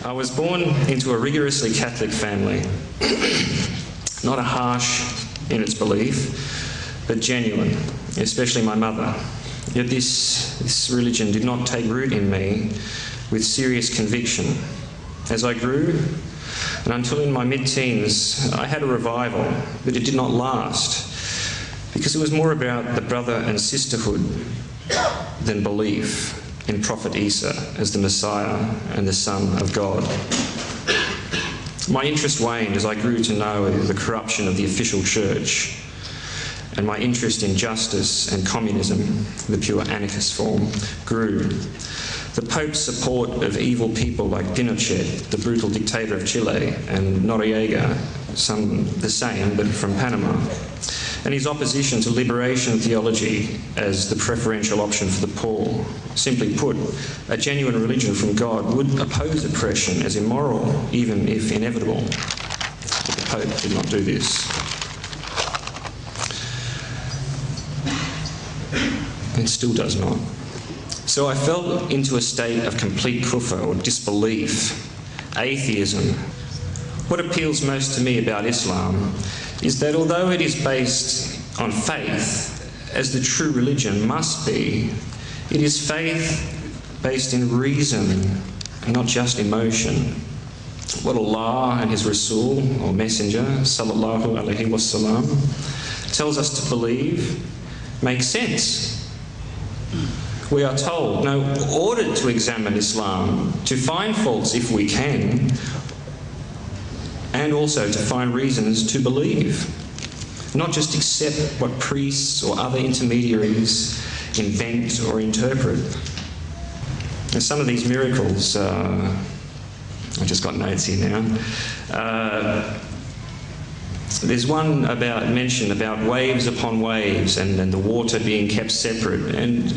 I was born into a rigorously Catholic family, not a harsh in its belief, but genuine, especially my mother. Yet this religion did not take root in me with serious conviction. As I grew, and until in my mid-teens, I had a revival, but it did not last, because it was more about the brother and sisterhood than belief in Prophet Isa as the Messiah and the Son of God. My interest waned as I grew to know the corruption of the official church, and my interest in justice and communism, the pure anarchist form, grew. The Pope's support of evil people like Pinochet, the brutal dictator of Chile, and Noriega, some the same but from Panama, and his opposition to liberation theology as the preferential option for the poor. Simply put, a genuine religion from God would oppose oppression as immoral, even if inevitable. But the Pope did not do this. And still does not. So I fell into a state of complete kufr, or disbelief, atheism. What appeals most to me about Islam is that although it is based on faith, as the true religion must be, it is faith based in reason and not just emotion. What Allah and His Rasul, or Messenger, sallallahu alaihi wasallam, tells us to believe makes sense. We are told, no, ordered to examine Islam, to find faults if we can, and also to find reasons to believe, not just accept what priests or other intermediaries invent or interpret. And some of these miracles, I just got notes here now. There's one mention about waves upon waves and the water being kept separate, and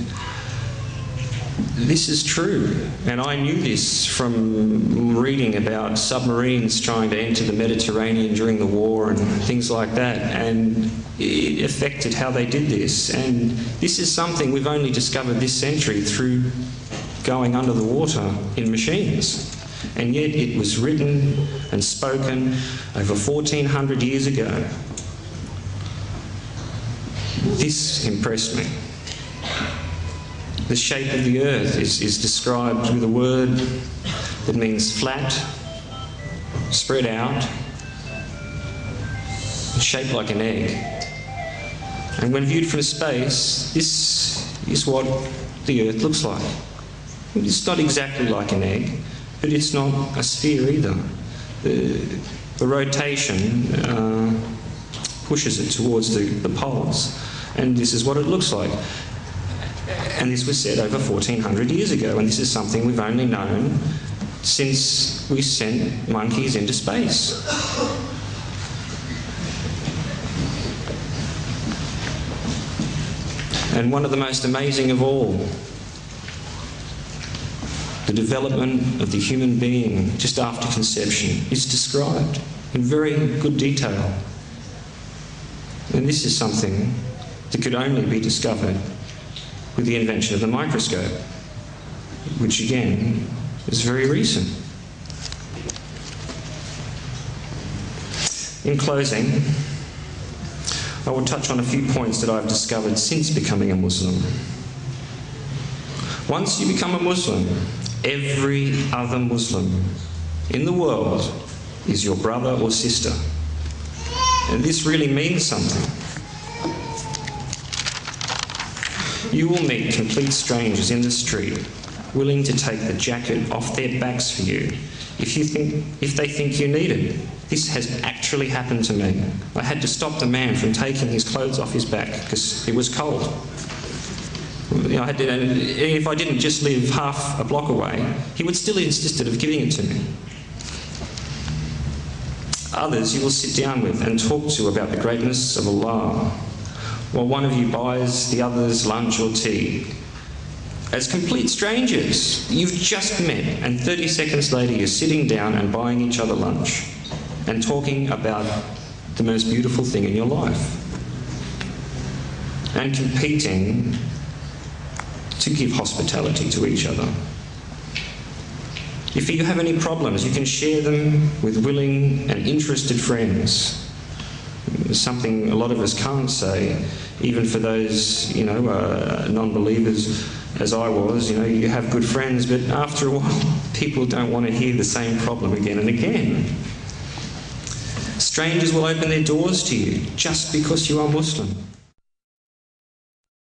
this is true, and I knew this from reading about submarines trying to enter the Mediterranean during the war and things like that, and it affected how they did this. And this is something we've only discovered this century through going under the water in machines. And yet it was written and spoken over 1400 years ago. This impressed me. The shape of the earth is described with a word that means flat, spread out, shaped like an egg. And when viewed from space, this is what the earth looks like. It's not exactly like an egg, but it's not a sphere either. The rotation pushes it towards the poles, and this is what it looks like. And this was said over 1400 years ago, and this is something we've only known since we sent monkeys into space. And one of the most amazing of all, the development of the human being just after conception is described in very good detail. And this is something that could only be discovered with the invention of the microscope, which again is very recent. In closing, I will touch on a few points that I've discovered since becoming a Muslim. Once you become a Muslim, every other Muslim in the world is your brother or sister. And this really means something. You will meet complete strangers in the street, willing to take the jacket off their backs for you if they think you need it. This has actually happened to me. I had to stop the man from taking his clothes off his back because it was cold. You know, and if I didn't just live half a block away, he would still insisted of giving it to me. Others you will sit down with and talk to about the greatness of Allah, while one of you buys the other's lunch or tea. As complete strangers, you've just met, and 30 seconds later you're sitting down and buying each other lunch and talking about the most beautiful thing in your life, and competing to give hospitality to each other. If you have any problems, you can share them with willing and interested friends. Something a lot of us can't say, even for those, non-believers as I was. You have good friends, but after a while, people don't want to hear the same problem again and again. Strangers will open their doors to you just because you are Muslim.